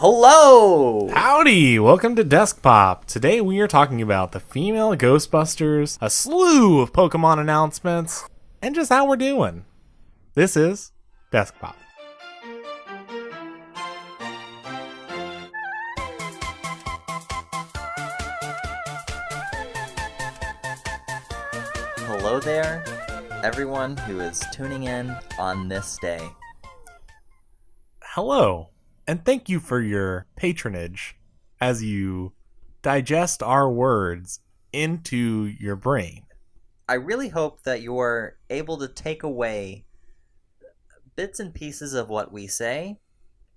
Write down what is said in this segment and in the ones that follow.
Hello! Howdy! Welcome to Desk Pop. Today we are talking about the female Ghostbusters, a slew of Pokemon announcements, and just how we're doing. This is Desk Pop. Hello there, everyone who is tuning in on this day. Hello, and thank you for your patronage as you digest our words into your brain. I really hope that you are able to take away bits and pieces of what we say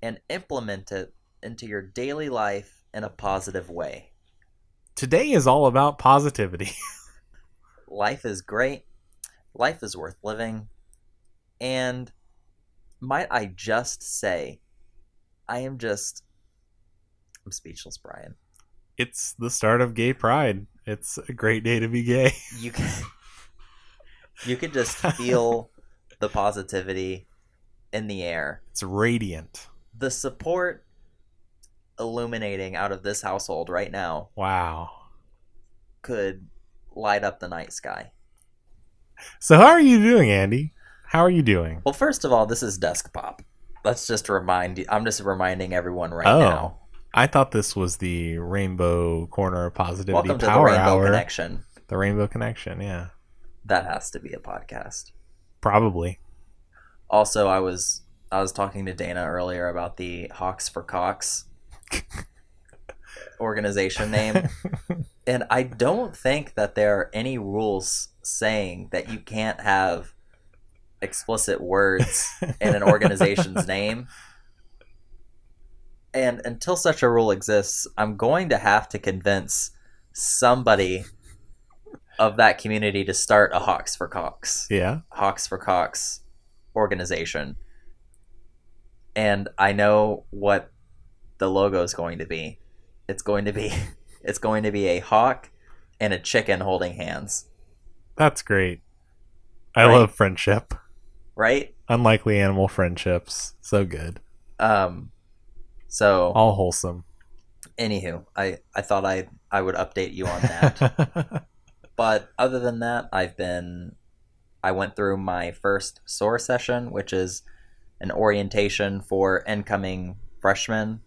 and implement it into your daily life in a positive way. Today is all about positivity. Life is great. Life is worth living. And might I just say, I'm speechless, Brian. It's the start of gay pride. It's a great day to be gay. You could just feel the positivity in the air. It's radiant. The support illuminating out of this household right now Wow. could light up the night sky. So how are you doing, Andy? How are you doing? Well, first of all, this is Desk Pop. Let's just remind you. I'm just reminding everyone now. I thought this was the Rainbow Corner of Positivity Welcome to Power the Rainbow Hour. Connection. The Rainbow Connection, yeah. That has to be a podcast. Probably. Also, I was talking to Dana earlier about the Hawks for Cox organization name, and I don't think that there are any rules saying that you can't have explicit words in an organization's name. And until such a rule exists, I'm going to have to convince somebody of that community to start a Hawks for Cox. Yeah. Hawks for Cox organization. And I know what the logo is going to be. It's going to be a hawk and a chicken holding hands. That's great. I Right? love friendship. Right? Unlikely animal friendships. So good. So All wholesome. anywho, I thought I would update you on that. But other than that, I went through my first SOAR session, which is an orientation for incoming freshmen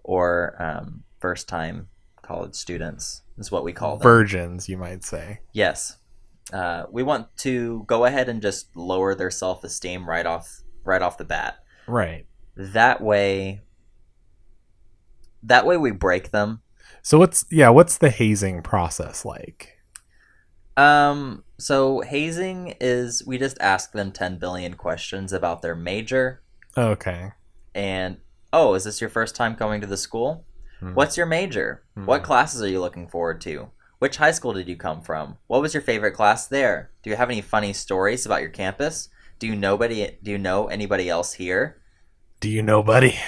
or first-time college students is what we call them. Virgins, you might say. Yes. We want to go ahead and just lower their self-esteem right off the bat. Right. That way we break them. So what's the hazing process like? So hazing is we just ask them 10 billion questions about their major. Okay. And, oh, is this your first time coming to the school? What's your major? What classes are you looking forward to? Which high school did you come from? What was your favorite class there? Do you have any funny stories about your campus? Do you know anybody else here? Do you know, buddy?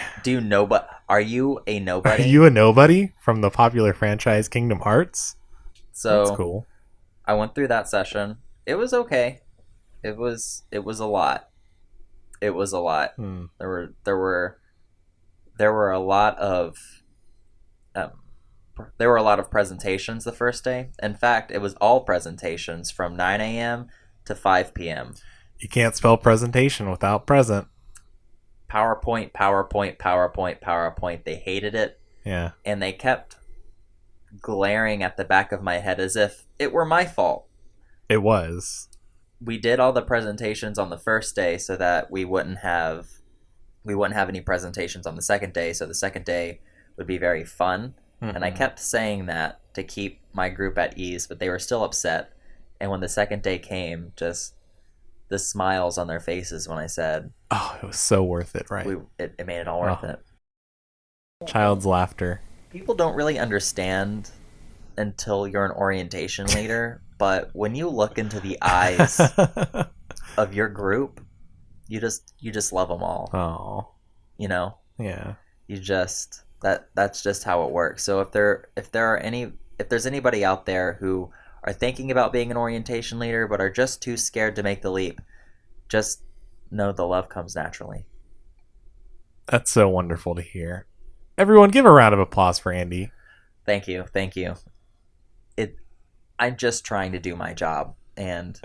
Are you a nobody? Are you a nobody from the popular franchise Kingdom Hearts? So that's cool. I went through that session. It was okay. It was a lot. It was a lot. There were a lot of presentations the first day. In fact, it was all presentations from 9 a.m. to 5 p.m. You can't spell presentation without present. PowerPoint, PowerPoint, PowerPoint, PowerPoint. They hated it. Yeah. And they kept glaring at the back of my head as if it were my fault. It was. We did all the presentations on the first day so that we wouldn't have any presentations on the second day, so the second day would be very fun. And I kept saying that to keep my group at ease, but they were still upset. And when the second day came, just the smiles on their faces when I said, "Oh, it was so worth it," right? It made it all worth it. Child's laughter. People don't really understand until you're an orientation leader, but when you look into the eyes of your group, you just love them all. Oh. You know? Yeah. You just that's just how it works. So if there's anybody out there who are thinking about being an orientation leader but are just too scared to make the leap, just know the love comes naturally. That's so wonderful to hear. Everyone, give a round of applause for Andy. Thank you. I'm just trying to do my job, and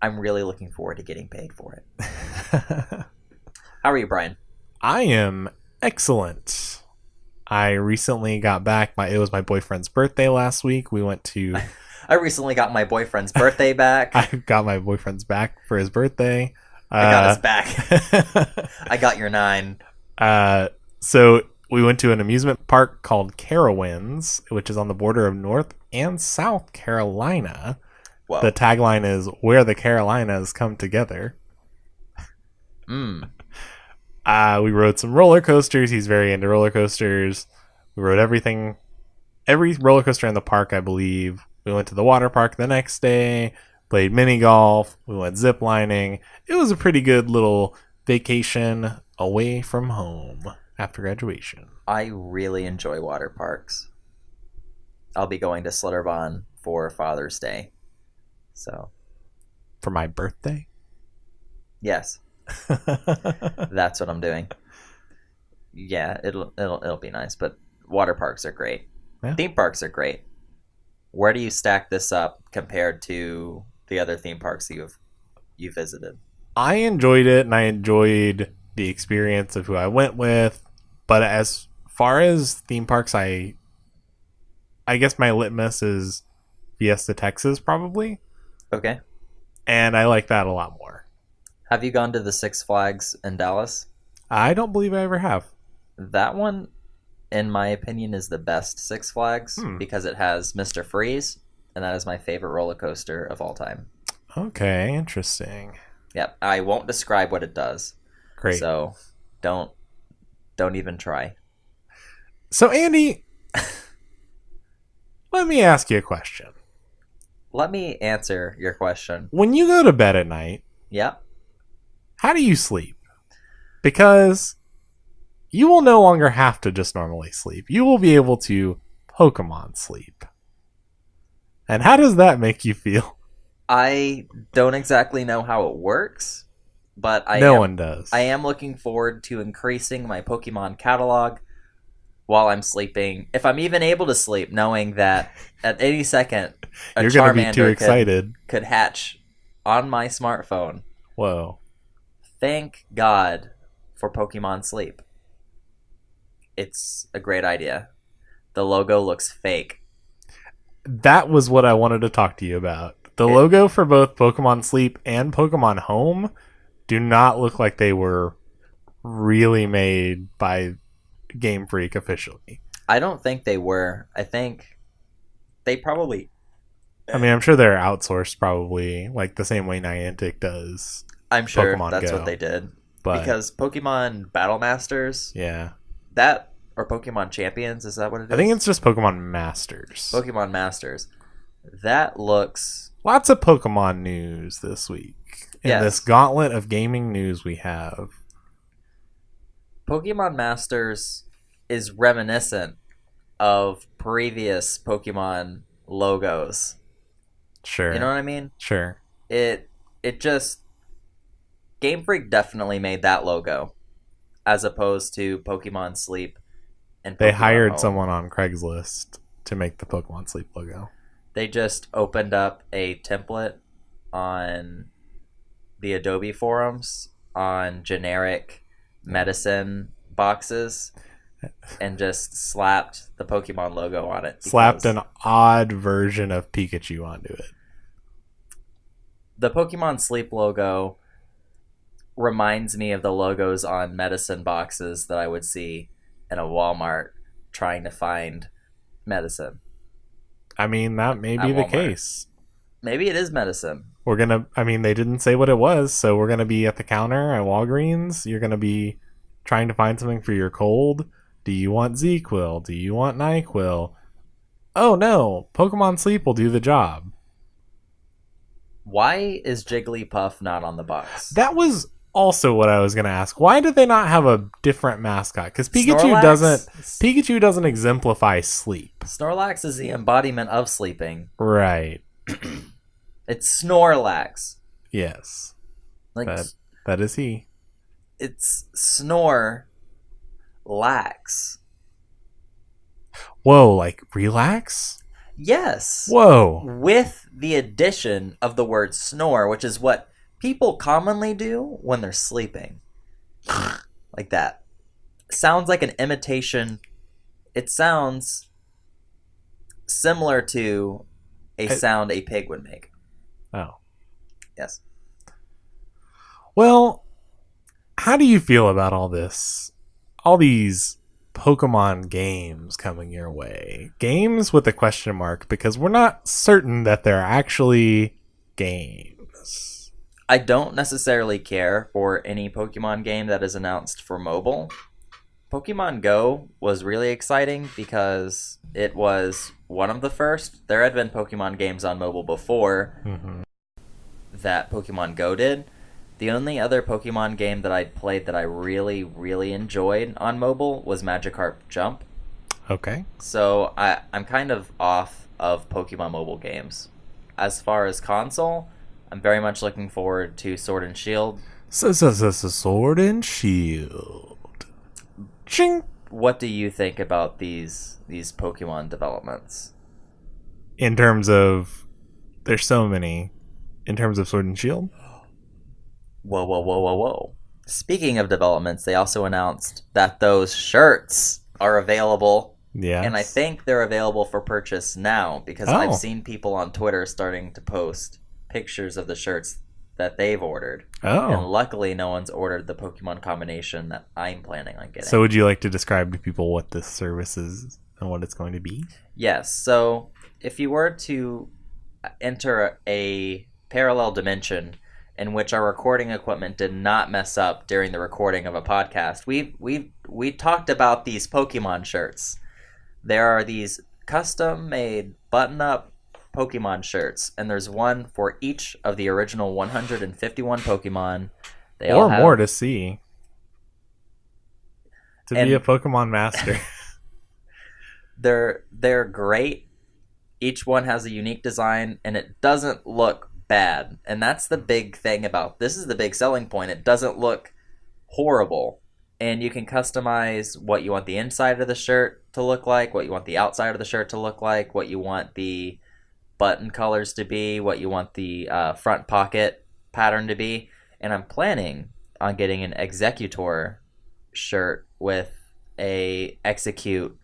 I'm really looking forward to getting paid for it. How are you, Brian? I am excellent. I recently got back. It was my boyfriend's birthday last week. We went to... I recently got my boyfriend's birthday back. I got my boyfriend's back for his birthday. I got his back. I got your 9. So we went to an amusement park called Carowinds, which is on the border of North and South Carolina. Whoa. The tagline is "Where the Carolinas Come Together." We rode some roller coasters. He's very into roller coasters. We rode every roller coaster in the park, I believe. We went to the water park the next day, played mini golf. We went zip lining. It was a pretty good little vacation away from home after graduation. I really enjoy water parks. I'll be going to Slitterbahn for Father's Day. So, for my birthday? Yes. That's what I'm doing. Yeah, it'll be nice, but water parks are great. Yeah. Theme parks are great. Where do you stack this up compared to the other theme parks you visited? I enjoyed it, and I enjoyed the experience of who I went with. But as far as theme parks, I guess my litmus is Fiesta Texas, probably. Okay. And I like that a lot more. Have you gone to the Six Flags in Dallas? I don't believe I ever have. That one, in my opinion, is the best Six Flags because it has Mr. Freeze, and that is my favorite roller coaster of all time. Okay, interesting. Yep, I won't describe what it does. Great. So, don't even try. So, Andy, let me ask you a question. Let me answer your question. When you go to bed at night, Yep. how do you sleep? Because you will no longer have to just normally sleep. You will be able to Pokemon sleep. And how does that make you feel? I don't exactly know how it works, but No one does. I am looking forward to increasing my Pokemon catalog while I'm sleeping. If I'm even able to sleep, knowing that at any second You're going to be too excited. Could hatch on my smartphone. Whoa. Thank God for Pokemon Sleep. It's a great idea. The logo looks fake. That was what I wanted to talk to you about. The logo for both Pokemon Sleep and Pokemon Home do not look like they were really made by Game Freak officially. I don't think they were. I think they probably... I mean, I'm sure they're outsourced probably, like the same way Niantic does. I'm sure Pokemon that's Go. what they did. But, because Pokemon Battle Masters, yeah. that, or Pokemon Champions, is that what it is? I think it's just Pokemon Masters. Pokemon Masters. That looks... Lots of Pokemon news this week. In this gauntlet of gaming news we have. Pokemon Masters is reminiscent of previous Pokemon logos. Sure. You know what I mean? Sure. It just... Game Freak definitely made that logo, as opposed to Pokemon Sleep and Pokemon They hired Home. someone on Craigslist to make the Pokemon Sleep logo. They just opened up a template on the Adobe forums on generic medicine boxes and just slapped the Pokemon logo on it. Slapped an odd version of Pikachu onto it. The Pokemon Sleep logo reminds me of the logos on medicine boxes that I would see in a Walmart trying to find medicine. I mean, that may be the case. Maybe it is medicine. They didn't say what it was, so we're going to be at the counter at Walgreens. You're going to be trying to find something for your cold. Do you want ZzzQuil? Do you want NyQuil? Oh no, Pokemon Sleep will do the job. Why is Jigglypuff not on the box? That was also what I was going to ask. Why did they not have a different mascot? Because Snorlax? Pikachu doesn't exemplify sleep. Snorlax is the embodiment of sleeping. Right. It's Snorlax. Yes. Like that is he. It's Snore Lax. Whoa, like relax? Yes, Whoa. with the addition of the word snore, which is what people commonly do when they're sleeping. Like that. Sounds like an imitation. It sounds similar to a sound a pig would make. Oh. Yes. Well, how do you feel about all this? All these Pokemon games coming your way. Games with a question mark because we're not certain that they're actually games. I don't necessarily care for any Pokemon game that is announced for mobile. Pokemon Go was really exciting because it was one of the first. There had been Pokemon games on mobile before that Pokemon Go did. The only other Pokemon game that I played that I really, really enjoyed on mobile was Magikarp Jump. Okay. So I'm kind of off of Pokemon mobile games. As far as console, I'm very much looking forward to Sword and Shield. Sword and Shield. Ching. What do you think about these Pokemon developments? In terms of, there's so many. In terms of Sword and Shield? Whoa, whoa, whoa, whoa, whoa. Speaking of developments, they also announced that those shirts are available. Yeah. And I think they're available for purchase now because I've seen people on Twitter starting to post pictures of the shirts that they've ordered. Oh. And luckily no one's ordered the Pokemon combination that I'm planning on getting. So would you like to describe to people what this service is and what it's going to be? Yes. So if you were to enter a parallel dimension in which our recording equipment did not mess up during the recording of a podcast, we talked about these Pokemon shirts. There are these custom-made button-up Pokemon shirts, and there's one for each of the original 151 Pokemon. They or all have, more to see. To be a Pokemon master. They're great. Each one has a unique design, and it doesn't look bad. And that's the big thing about this. Is the big selling point. It doesn't look horrible. And you can customize what you want the inside of the shirt to look like, what you want the outside of the shirt to look like, what you want the button colors to be, what you want the front pocket pattern to be. And I'm planning on getting an Executor shirt with a Execute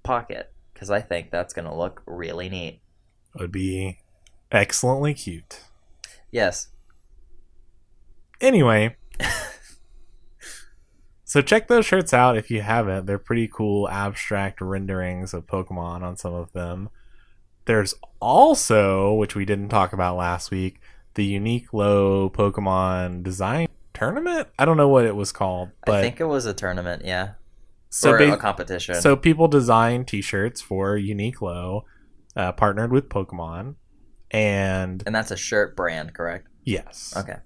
pocket because I think that's going to look really neat. It would be excellently cute. Yes. Anyway, so check those shirts out if you haven't. They're pretty cool abstract renderings of Pokemon on some of them. There's also, which we didn't talk about last week, the Unique Low Pokemon Design Tournament? I don't know what it was called. But I think it was a tournament, yeah. So or a competition. So people design t-shirts for Unique Low, partnered with Pokemon. And that's a shirt brand, correct? Yes. Okay.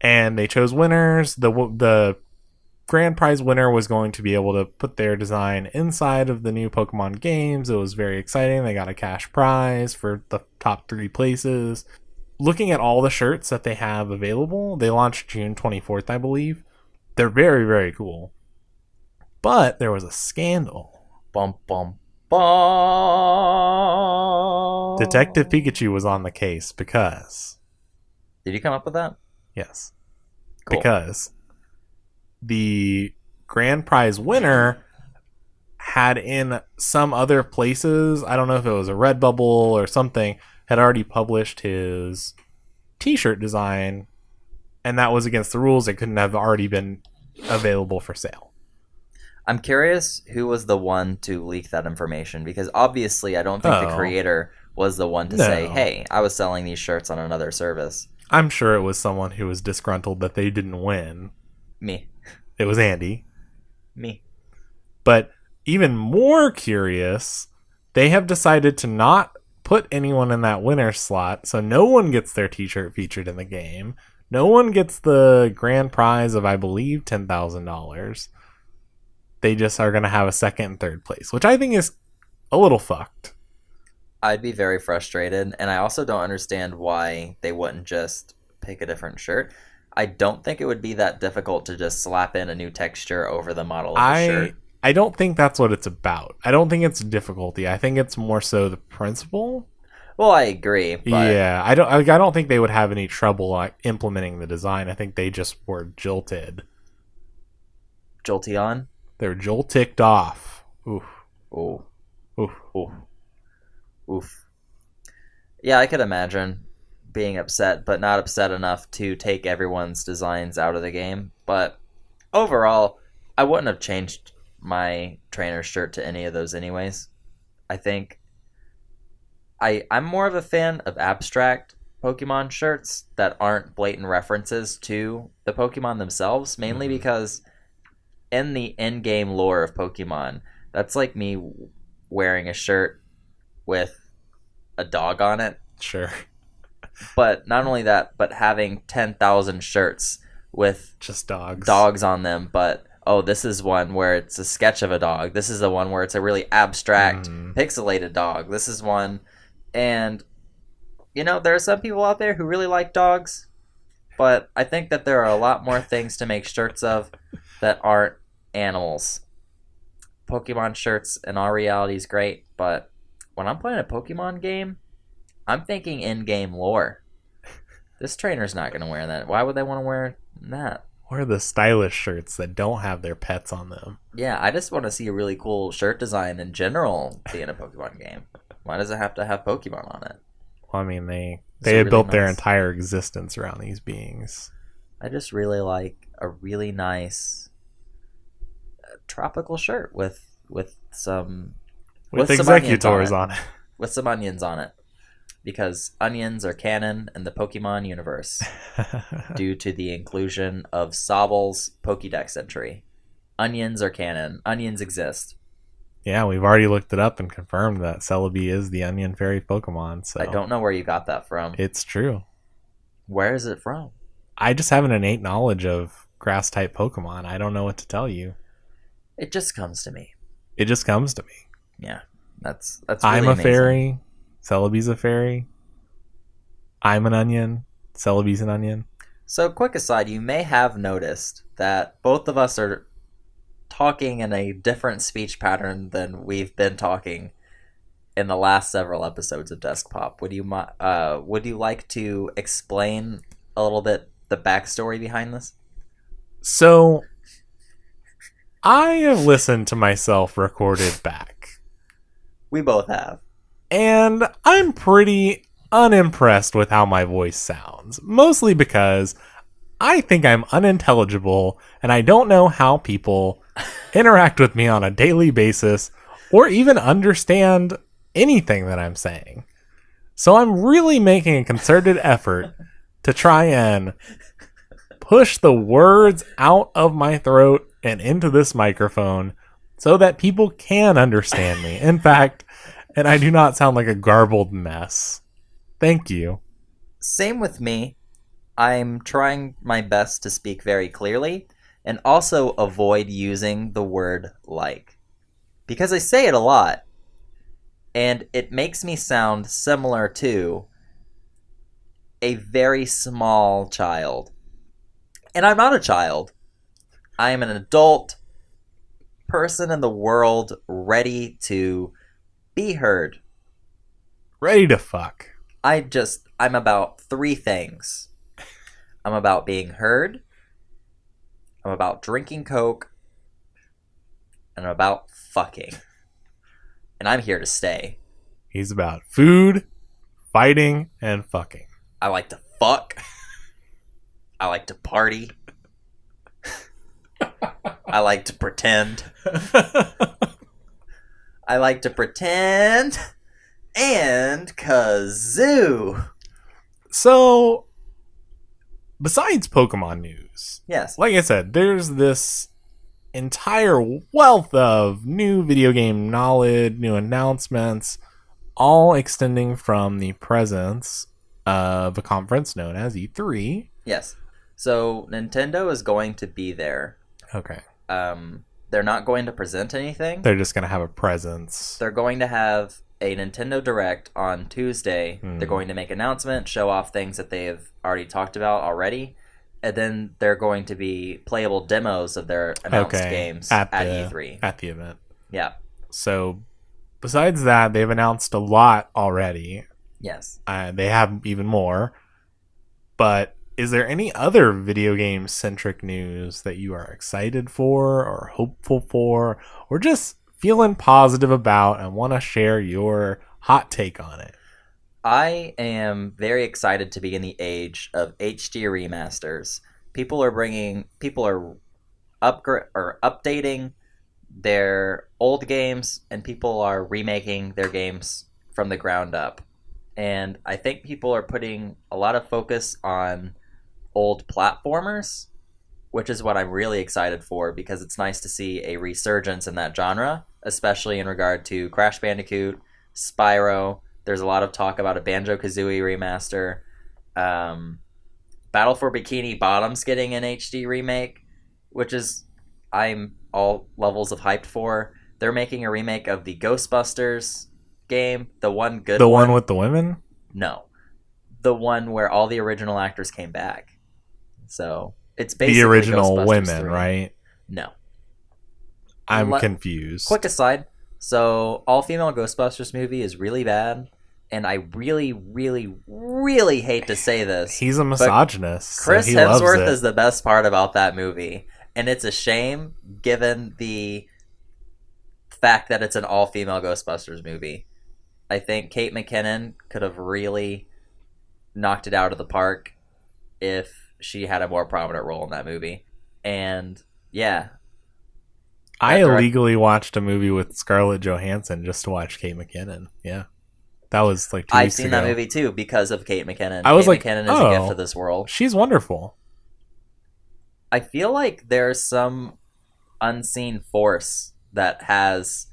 And they chose winners. The grand prize winner was going to be able to put their design inside of the new Pokemon games. It was very exciting. They got a cash prize for the top 3 places. Looking at all the shirts that they have available, they launched June 24th, I believe. They're very, very cool. But there was a scandal. Bum, bum, bum. Detective Pikachu was on the case because... Did you come up with that? Yes. Cool. Because the grand prize winner had in some other places, I don't know if it was a Redbubble or something, had already published his t-shirt design, and that was against the rules. It couldn't have already been available for sale. I'm curious who was the one to leak that information, because obviously I don't think the creator was the one to say, hey, I was selling these shirts on another service. I'm sure it was someone who was disgruntled that they didn't win. Me. It was Andy. Me. But even more curious, they have decided to not put anyone in that winner slot, so no one gets their t-shirt featured in the game. No one gets the grand prize of, I believe, $10,000. They just are going to have a second and third place, which I think is a little fucked. I'd be very frustrated, and I also don't understand why they wouldn't just pick a different shirt. I don't think it would be that difficult to just slap in a new texture over the model of the shirt. I don't think that's what it's about. I don't think it's difficulty. I think it's more so the principle. Well, I agree, but Yeah, I don't think they would have any trouble like implementing the design. I think they just were jilted. Jolteon? They're ticked off. Oof. Oh. Oof. Oof. Oof. Yeah, I could imagine being upset, but not upset enough to take everyone's designs out of the game. But overall, I wouldn't have changed my trainer shirt to any of those anyways. I think I'm more of a fan of abstract Pokemon shirts that aren't blatant references to the Pokemon themselves, mainly because in the in-game lore of Pokemon, that's like me wearing a shirt with a dog on it. Sure. But not only that, but having 10,000 shirts with just dogs on them, but this is one where it's a sketch of a dog. This is the one where it's a really abstract, pixelated dog. This is one, and there are some people out there who really like dogs, but I think that there are a lot more things to make shirts of that aren't animals. Pokemon shirts in all reality is great, but when I'm playing a Pokemon game, I'm thinking in-game lore. This trainer's not going to wear that. Why would they want to wear that? Or the stylish shirts that don't have their pets on them. Yeah, I just want to see a really cool shirt design in general being a Pokemon game. Why does it have to have Pokemon on it? Well, I mean, they had really built their entire existence around these beings. I just really like a really nice tropical shirt with some executors on it. With some onions on it. Because onions are canon in the Pokemon universe due to the inclusion of Sobble's Pokédex entry. Onions are canon. Onions exist. Yeah, we've already looked it up and confirmed that Celebi is the onion fairy Pokemon. So I don't know where you got that from. It's true. Where is it from? I just have an innate knowledge of grass-type Pokemon. I don't know what to tell you. It just comes to me. It just comes to me. Yeah, that's really I'm a amazing. fairy. Celebi's a fairy. I'm an onion. Celebi's an onion. So, quick aside, you may have noticed that both of us are talking in a different speech pattern than we've been talking in the last several episodes of Desk Pop. Would you like to explain a little bit the backstory behind this? So, I have listened to myself recorded back. We both have. And I'm pretty unimpressed with how my voice sounds. Mostly because I think I'm unintelligible and I don't know how people interact with me on a daily basis or even understand anything that I'm saying. So I'm really making a concerted effort to try and push the words out of my throat and into this microphone so that people can understand me. In fact, and I do not sound like a garbled mess. Thank you. Same with me. I'm trying my best to speak very clearly and also avoid using the word like. Because I say it a lot, and it makes me sound similar to a very small child. And I'm not a child. I am an adult person in the world ready to be heard. Ready to fuck. I'm about three things. I'm about being heard. I'm about drinking Coke. And I'm about fucking. And I'm here to stay. He's about food, fighting, and fucking. I like to fuck. I like to party. I like to pretend. I like to pretend and kazoo. So, besides Pokemon news, yes, like I said, there's this entire wealth of new video game knowledge, new announcements, all extending from the presence of a conference known as E3. Yes. So, Nintendo is going to be there. Okay. They're not going to present anything. They're just going to have a presence. They're going to have a Nintendo Direct on Tuesday. They're going to make announcements, show off things that they have already talked about already. and then there are going to be playable demos of their announced games at E3. At the event. Yeah. So, besides that, they've announced a lot already. Yes. They have even more. But is there any other video game centric news that you are excited for or hopeful for or just feeling positive about and want to share your hot take on it? I am very excited to be in the age of HD remasters. People are updating their old games, and people are remaking their games from the ground up. And I think people are putting a lot of focus on old platformers, which is what I'm really excited for, because it's nice to see a resurgence in that genre, especially in regard to Crash Bandicoot, Spyro. There's a lot of talk about a Banjo-Kazooie remaster. Battle for Bikini Bottom's getting an HD remake, which is I'm all levels of hyped for. They're making a remake of the Ghostbusters game, the one with the women? No. The one where all the original actors came back. So, it's basically the original Ghostbusters women, 3. right? No. I'm confused. Quick aside. So, all-female Ghostbusters movie is really bad, and I really, really, really hate to say this. He's a misogynist. Chris so he Hemsworth loves is the best part about that movie, and it's a shame given the fact that it's an all-female Ghostbusters movie. I think Kate McKinnon could have really knocked it out of the park if she had a more prominent role in that movie. And, yeah. I illegally watched a movie with Scarlett Johansson just to watch Kate McKinnon. Yeah. That was like 2 weeks ago. I've seen that movie too because of Kate McKinnon. I was Kate like, McKinnon is a gift to this world. She's wonderful. I feel like there's some unseen force that has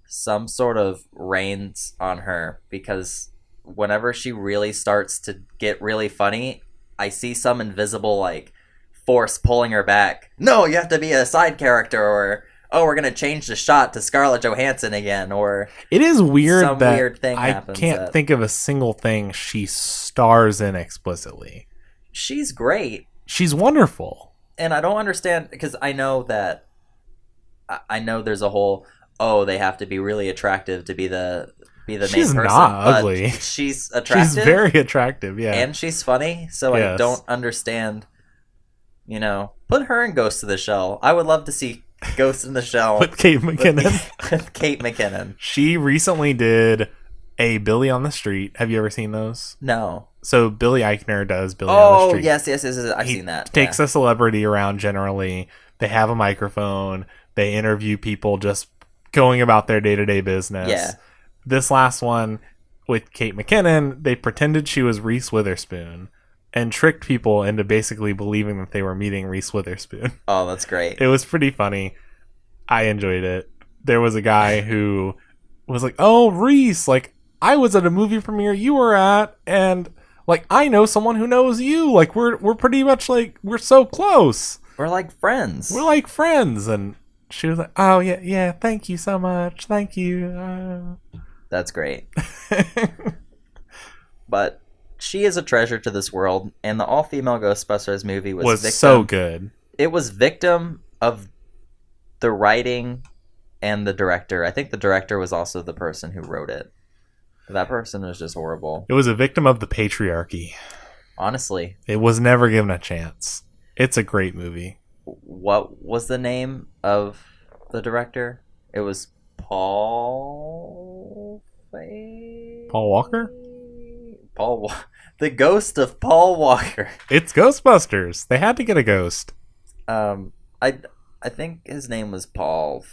some sort of reins on her, because whenever she really starts to get really funny, I see some invisible like force pulling her back. No, you have to be a side character, or oh, we're gonna change the shot to Scarlett Johansson again, or it is weird some that weird thing I happens. Can't think of a single thing she stars in explicitly. She's great. She's wonderful. And I don't understand, because I know there's a whole, oh, they have to be really attractive to be the main person. She's not ugly. She's attractive. She's very attractive, yeah. And she's funny, so yes. I don't understand, put her in Ghost in the Shell. I would love to see Ghost in the Shell. With Kate McKinnon. With Kate McKinnon. She recently did a Billy on the Street. Have you ever seen those? No. So Billy Eichner does Billy on the Street. Yes. I've seen that. Takes a celebrity around generally. They have a microphone. They interview people just going about their day-to-day business. Yeah. This last one with Kate McKinnon, they pretended she was Reese Witherspoon and tricked people into basically believing that they were meeting Reese Witherspoon. Oh, that's great. It was pretty funny. I enjoyed it. There was a guy who was like, oh, Reese, like, I was at a movie premiere you were at, and like, I know someone who knows you. Like, we're pretty much like, we're so close. We're like friends. And she was like, oh, yeah, thank you so much. Thank you. That's great. But she is a treasure to this world, and the all-female Ghostbusters movie was so good. It was victim of the writing and the director. I think the director was also the person who wrote it. That person was just horrible. It was a victim of the patriarchy. Honestly. It was never given a chance. It's a great movie. What was the name of the director? It was Paul Walker? The ghost of Paul Walker. It's Ghostbusters. They had to get a ghost. I think his name was Paul.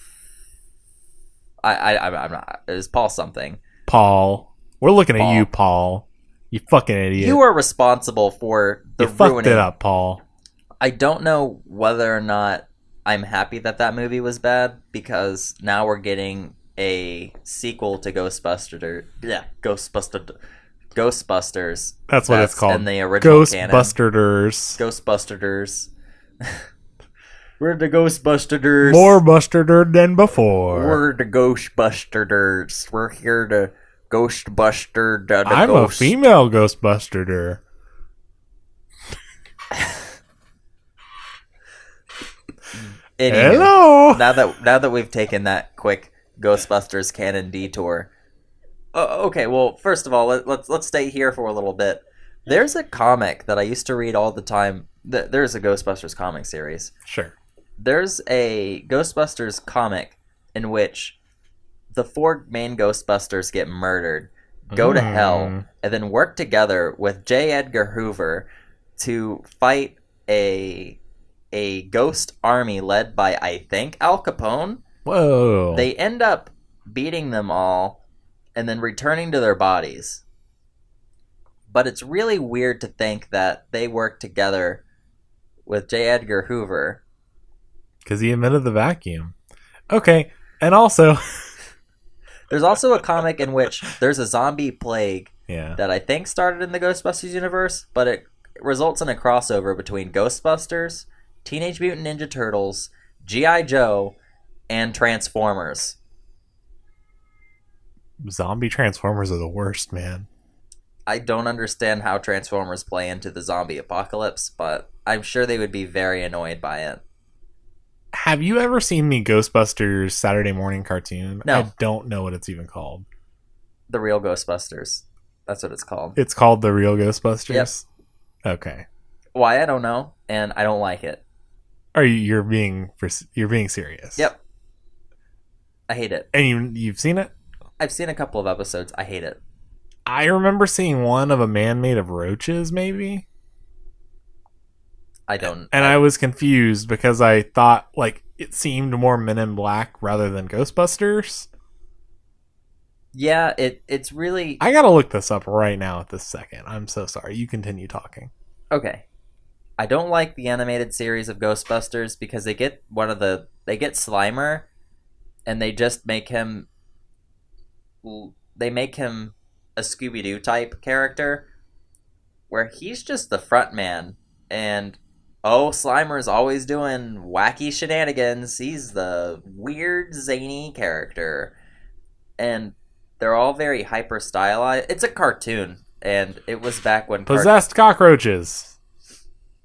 I'm not. It was Paul something. Paul. We're looking at you, Paul. You fucking idiot. You are responsible for the ruining. You fucked it up, Paul. I don't know whether or not I'm happy that movie was bad, because now we're getting a sequel to Ghostbusters. Yeah, Ghostbusters. That's what it's called. In the original canon. Ghostbusters. We're the Ghostbusters. More busted than before. We're the Ghostbusters. We're here to Ghostbuster the I'm ghost. a female Ghostbuster. Anywho, Hello. now that we've taken that quick Ghostbusters canon detour, okay. Well, first of all, let's stay here for a little bit. There's a comic that I used to read all the time. There's a Ghostbusters comic series. Sure. There's a Ghostbusters comic in which the 4 main Ghostbusters get murdered, go to hell, and then work together with J. Edgar Hoover to fight a ghost army led by, I think, Al Capone. Whoa. They end up beating them all and then returning to their bodies. But it's really weird to think that they work together with J. Edgar Hoover. Because he invented the vacuum. Okay, and also... There's also a comic in which there's a zombie plague yeah. that I think started in the Ghostbusters universe, but it results in a crossover between Ghostbusters, Teenage Mutant Ninja Turtles, G.I. Joe, and Transformers. Zombie Transformers are the worst, man. I don't understand how Transformers play into the zombie apocalypse, but I'm sure they would be very annoyed by it. Have you ever seen the Ghostbusters Saturday morning cartoon? No. I don't know what it's even called. The Real Ghostbusters. That's what it's called. It's called The Real Ghostbusters? Yep. Okay. Why, I don't know, and I don't like it. Are you're being serious? Yep. I hate it. And you've seen it? I've seen a couple of episodes. I hate it. I remember seeing one of a man made of roaches, maybe? I don't. And I was confused because I thought, like, it seemed more Men in Black rather than Ghostbusters. Yeah, it's really... I gotta look this up right now at this second. I'm so sorry. You continue talking. Okay. I don't like the animated series of Ghostbusters because they get Slimer, and they just make him... They make him a Scooby-Doo type character, where he's just the front man, and... Oh, Slimer's always doing wacky shenanigans. He's the weird, zany character. And they're all very hyper-stylized. It's a cartoon, and it was back when... Possessed cockroaches.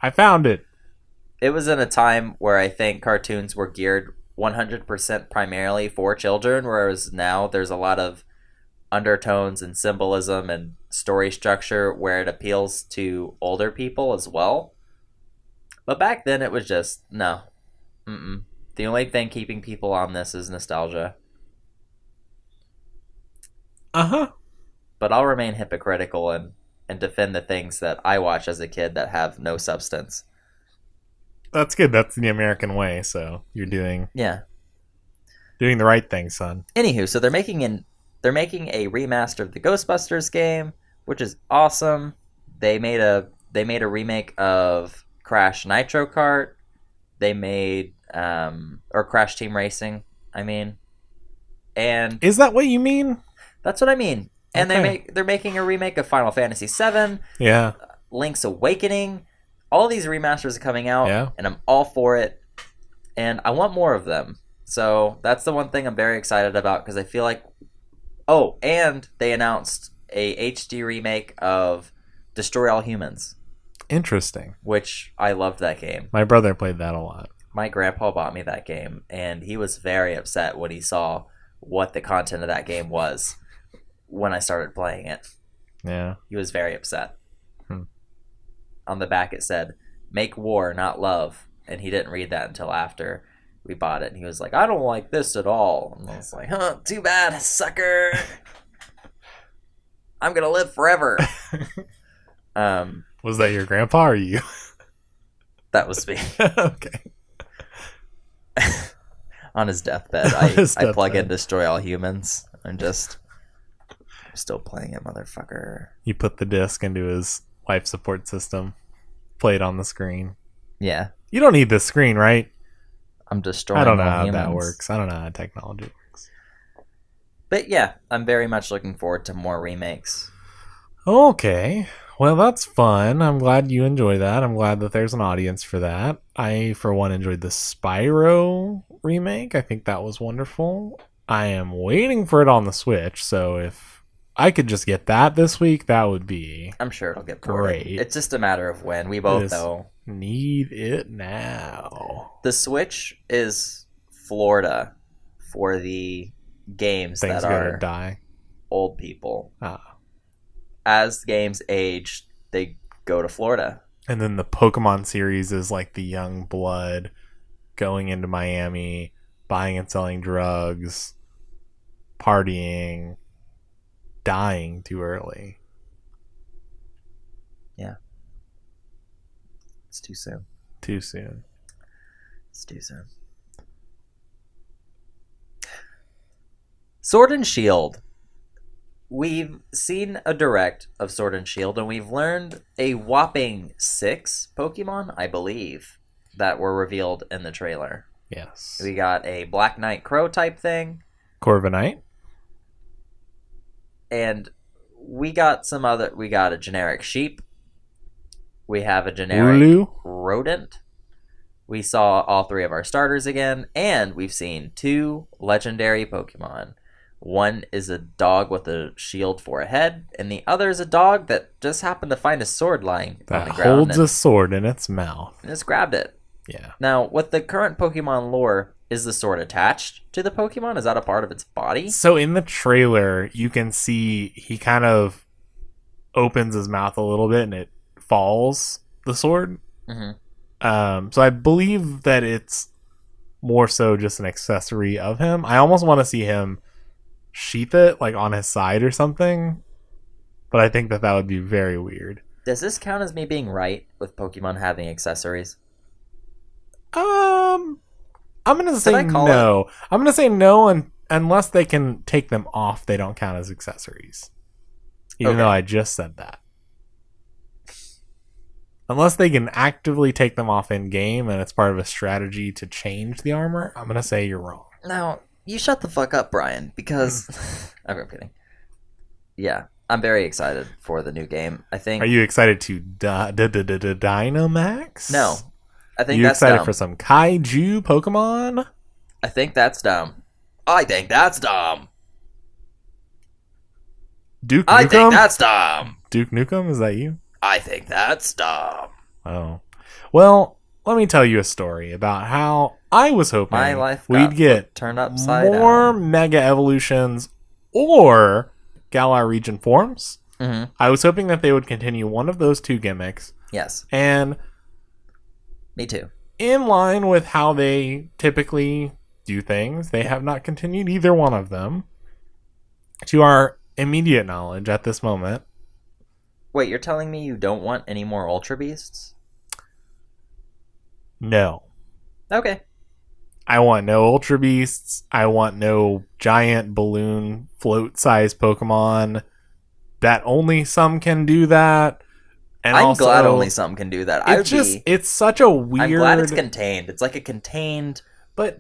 I found it. It was in a time where I think cartoons were geared 100% primarily for children, whereas now there's a lot of undertones and symbolism and story structure where it appeals to older people as well. But back then, it was just, no. Mm-mm. The only thing keeping people on this is nostalgia. Uh-huh. But I'll remain hypocritical and defend the things that I watched as a kid that have no substance. That's good. That's the American way, so you're doing the right thing, son. Anywho, so they're making a remaster of the Ghostbusters game, which is awesome. They made a remake of Crash Nitro Kart. They made or Crash Team Racing, I mean. And is that what you mean? That's what I mean. And okay. they're making a remake of Final Fantasy VII. Yeah. Link's Awakening. All these remasters are coming out, and I'm all for it. And I want more of them. So that's the one thing I'm very excited about because I feel like... Oh, and they announced a HD remake of Destroy All Humans. Interesting. Which I loved that game. My brother played that a lot. My grandpa bought me that game, and he was very upset when he saw what the content of that game was when I started playing it. Yeah. He was very upset. On the back it said, "Make war, not love." And he didn't read that until after we bought it. And he was like, "I don't like this at all." And I was like, "Huh, too bad, sucker. I'm going to live forever." Was that your grandpa or you? That was me. Okay. On his deathbed, I plug in Destroy All Humans. I'm still playing it, motherfucker. You put the disc into his life support system, play it on the screen. Yeah. You don't need this screen, right? I'm destroying. I don't know all how humans. that works. I don't know how technology works. But yeah, I'm very much looking forward to more remakes. Okay. Well, that's fun. I'm glad you enjoy that. I'm glad that there's an audience for that. I, for one, enjoyed the Spyro remake. I think that was wonderful. I am waiting for it on the Switch, so if I could just get that this week, that would be... I'm sure it'll get ported. great. It's just a matter of when. We both know Need it now. The Switch is Florida for the games Things that gonna are die. old people. Ah. As games age, they go to Florida. And then the Pokemon series is like the young blood going into Miami, buying and selling drugs, partying, dying too early. Yeah. It's too soon. Too soon. It's too soon. Sword and Shield. We've seen a direct of Sword and Shield, and we've learned a whopping 6 Pokemon, I believe, that were revealed in the trailer. Yes. We got a Black Knight Crow type thing. Corviknight. And we got a generic sheep. We have a generic Ulu. rodent. We saw all 3 of our starters again, and we've seen 2 legendary Pokemon. One is a dog with a shield for a head, and the other is a dog that just happened to find a sword lying on the ground. Holds a sword in its mouth. And just grabbed it. Yeah. Now, with the current Pokemon lore, is the sword attached to the Pokemon? Is that a part of its body? So in the trailer, you can see he kind of opens his mouth a little bit and it falls, the sword. Mm-hmm. So I believe that it's more so just an accessory of him. I almost want to see him sheath it like on his side or something, but I think that would be very weird. Does this count as me being right with Pokemon having accessories? I'm gonna say no. I'm gonna say no, unless they can take them off, they don't count as accessories. Even though I just said that. Unless they can actively take them off in game and it's part of a strategy to change the armor, I'm gonna say you're wrong. Now, you shut the fuck up, Brian, because I'm kidding. Yeah, I'm very excited for the new game. I think. Are you excited to Dynamax? No, I think you that's excited dumb. for some kaiju Pokemon? I think that's dumb. I think that's dumb. Duke Nukem? I think that's dumb. Duke Nukem, is that you? I think that's dumb. Oh. Well, let me tell you a story about how I was hoping My life we'd get turned upside more down. Mega Evolutions or Galar Region forms. Mm-hmm. I was hoping that they would continue one of those 2 gimmicks. Yes. And Me too. in line with how they typically do things, they have not continued either one of them. To our immediate knowledge at this moment. Wait, you're telling me you don't want any more Ultra Beasts? No. Okay. I want no Ultra Beasts. I want no giant balloon float-sized Pokemon. That only some can do that. And I'm also, glad only some can do that. It's such a weird... I'm glad it's contained. It's like a contained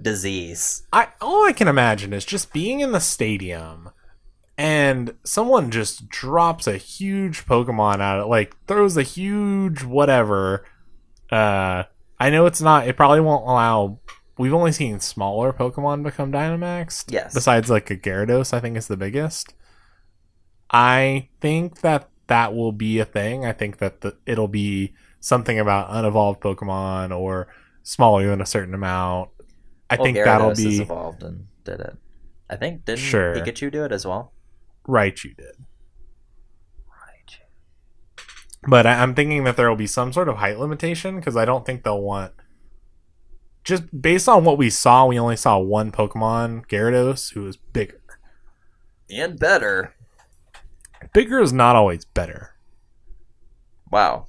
disease. All I can imagine is just being in the stadium and someone just drops a huge Pokemon out of like throws a huge whatever. I know it probably won't allow. We've only seen smaller Pokemon become Dynamaxed. Yes. Besides like a Gyarados, I think is the biggest. I think that will be a thing. I think that it'll be something about unevolved Pokemon or smaller than a certain amount. I think Gyarados that'll be is evolved and did it. I think didn't Sure. Pikachu do it as well? Raichu did. Right. But I'm thinking that there will be some sort of height limitation because I don't think they'll want. Just based on what we saw, we only saw one Pokemon, Gyarados, who was bigger. And better. Bigger is not always better. Wow.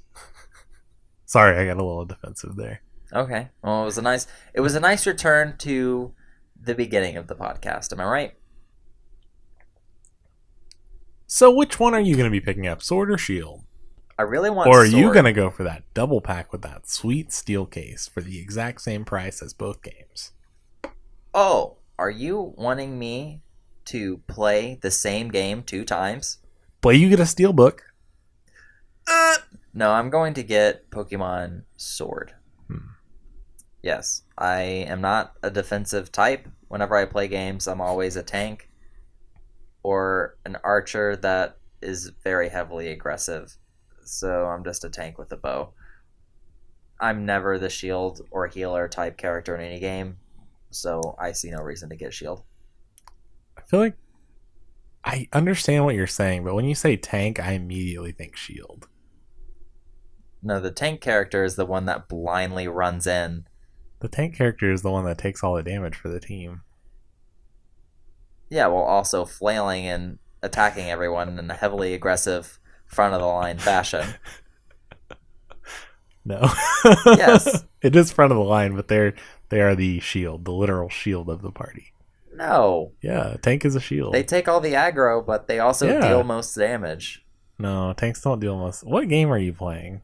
Sorry, I got a little defensive there. Okay. Well, it was a nice return to the beginning of the podcast. Am I right? So which one are you going to be picking up, Sword or Shield? I really want Or are Sword. you going to go for that double pack with that sweet steel case for the exact same price as both games? Oh, are you wanting me to play the same game 2 times? But you get a steel book. No, I'm going to get Pokemon Sword. Yes, I am not a defensive type. Whenever I play games, I'm always a tank or an archer that is very heavily aggressive. So I'm just a tank with a bow. I'm never the shield or healer type character in any game, so I see no reason to get shield. I feel like I understand what you're saying, but when you say tank, I immediately think shield. No, the tank character is the one that blindly runs in. The tank character is the one that takes all the damage for the team. Yeah, while also flailing and attacking everyone in a heavily aggressive front of the line fashion. No. Yes. It is front of the line, but they are the shield, the literal shield of the party. No. Yeah, tank is a shield. They take all the aggro, but they also deal most damage. No, tanks don't deal most. What game are you playing?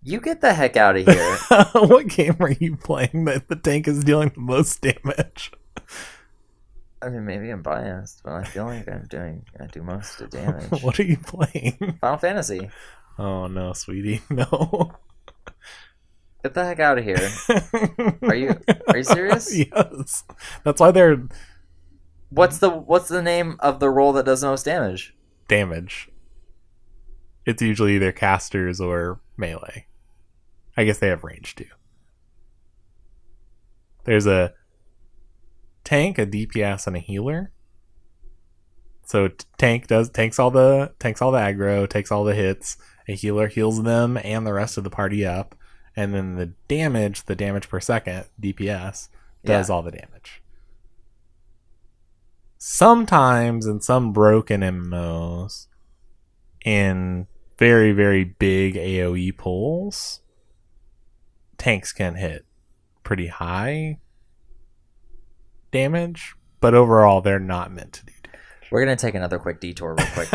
You get the heck out of here. What game are you playing that the tank is dealing the most damage? I mean, maybe I'm biased, but I feel like I do most of the damage. What are you playing? Final Fantasy. Oh no, sweetie, no. Get the heck out of here. Are you serious? Yes. That's why they're What's the name of the role that does the most damage? damage. It's usually either casters or melee. I guess they have range too. There's a tank, a DPS, and a healer. So tanks all the aggro, takes all the hits. A healer heals them and the rest of the party up, and then the damage per second, DPS, does all the damage. Sometimes in some broken MMOs, in very, very big AoE pools, tanks can hit pretty high damage, but overall they're not meant to do damage. We're going to take another quick detour real quick.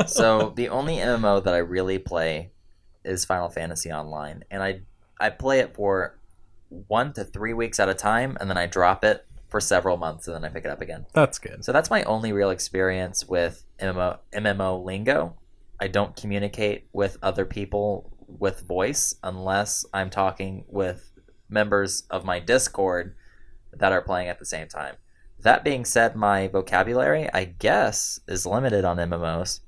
So the only MMO that I really play is Final Fantasy Online, and I play it for 1 to 3 weeks at a time, and then I drop it for several months, and then I pick it up again. That's good. So that's my only real experience with MMO lingo. I don't communicate with other people with voice unless I'm talking with members of my Discord that are playing at the same time. That being said, my vocabulary, I guess, is limited on MMOs.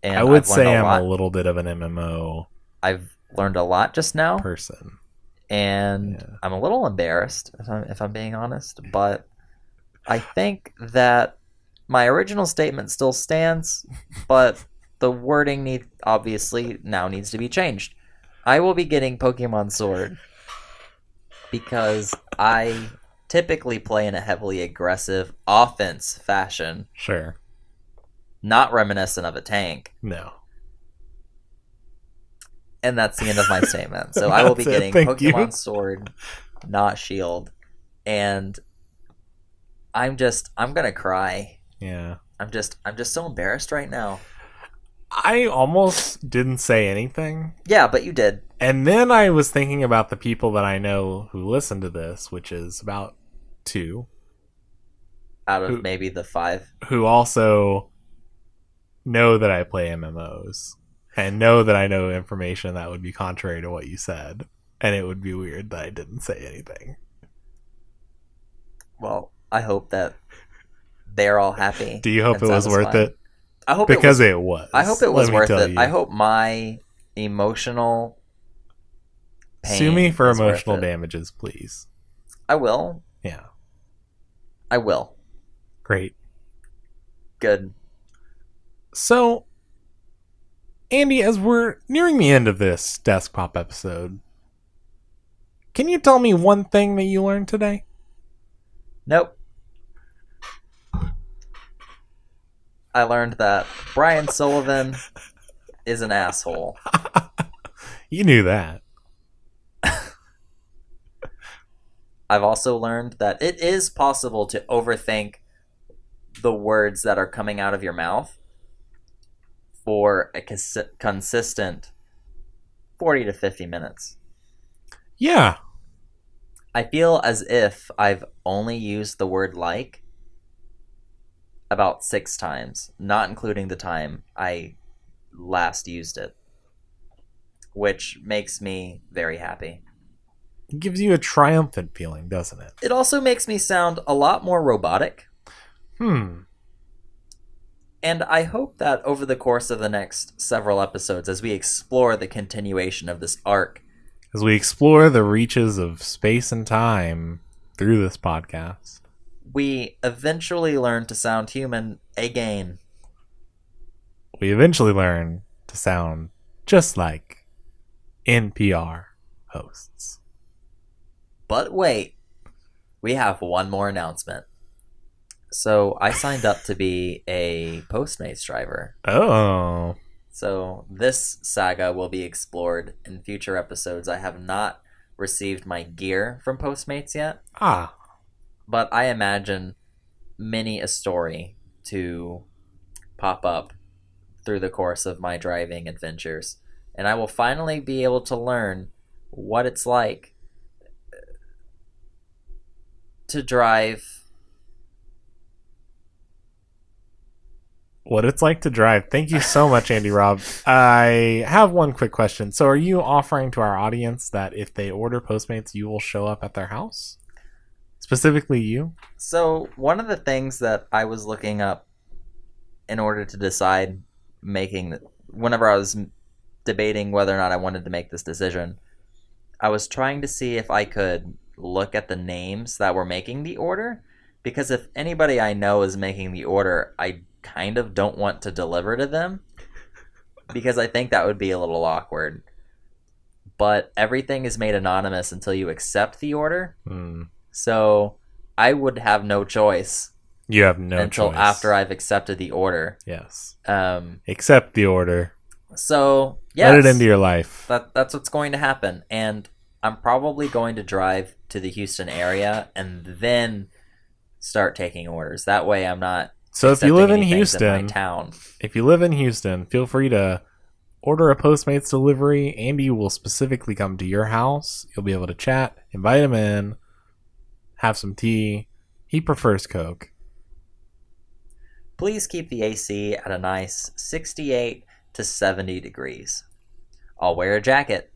And I would say I'm a little bit of an MMO I've learned a lot just now. person. And I'm a little embarrassed, if I'm being honest. But I think that my original statement still stands, but the wording obviously now needs to be changed. I will be getting Pokemon Sword because I typically play in a heavily aggressive offense fashion. Sure. Not reminiscent of a tank. No. And that's the end of my statement. So I will be getting Pokemon Sword, not Shield. And I'm gonna cry. Yeah. I'm just so embarrassed right now. I almost didn't say anything. Yeah, but you did. And then I was thinking about the people that I know who listen to this, which is about 2. Out of maybe the 5. Who also know that I play MMOs. And know that I know information that would be contrary to what you said. And it would be weird that I didn't say anything. Well, I hope that they're all happy. Do you hope it was worth it? I hope because it was. I hope it was worth it. I hope my emotional pain sue me for emotional damages, please. I will. Yeah. I will. Great. Good. So, Andy, as we're nearing the end of this Desk Pop episode, can you tell me one thing that you learned today? Nope. I learned that Brian Sullivan is an asshole. You knew that. I've also learned that it is possible to overthink the words that are coming out of your mouth for a consistent 40 to 50 minutes. Yeah. I feel as if I've only used the word like about 6 times, not including the time I last used it, which makes me very happy. It gives you a triumphant feeling, doesn't it? It also makes me sound a lot more robotic. And I hope that over the course of the next several episodes, as we explore the continuation of this arc, as we explore the reaches of space and time through this podcast, we eventually learn to sound human again. We eventually learn to sound just like NPR hosts. But wait, we have one more announcement. So I signed up to be a Postmates driver. Oh. So this saga will be explored in future episodes. I have not received my gear from Postmates yet. Ah. But I imagine many a story to pop up through the course of my driving adventures. And I will finally be able to learn what it's like to drive. What it's like to drive. Thank you so much, Andy Robb. I have one quick question. So are you offering to our audience that if they order Postmates, you will show up at their house? Specifically you? So one of the things that I was looking up in order to decide whenever I was debating whether or not I wanted to make this decision, I was trying to see if I could look at the names that were making the order, because if anybody I know is making the order, I kind of don't want to deliver to them because I think that would be a little awkward. But everything is made anonymous until you accept the order. So I would have no choice. You have no until choice. After I've accepted the order. Yes. Accept the order. So, yes. Let it into your life. That's what's going to happen. And I'm probably going to drive to the Houston area and then start taking orders. That way I'm not. So if you live in Houston, feel free to order a Postmates delivery. Andy will specifically come to your house. You'll be able to chat, invite him in, have some tea. He prefers Coke. Please keep the AC at a nice 68 to 70 degrees. I'll wear a jacket.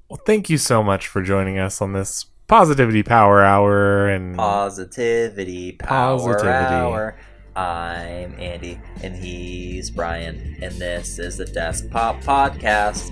Well, thank you so much for joining us on this Positivity Power Hour. And Positivity Power Hour. I'm Andy, and he's Brian, and this is the Desk Pop Podcast.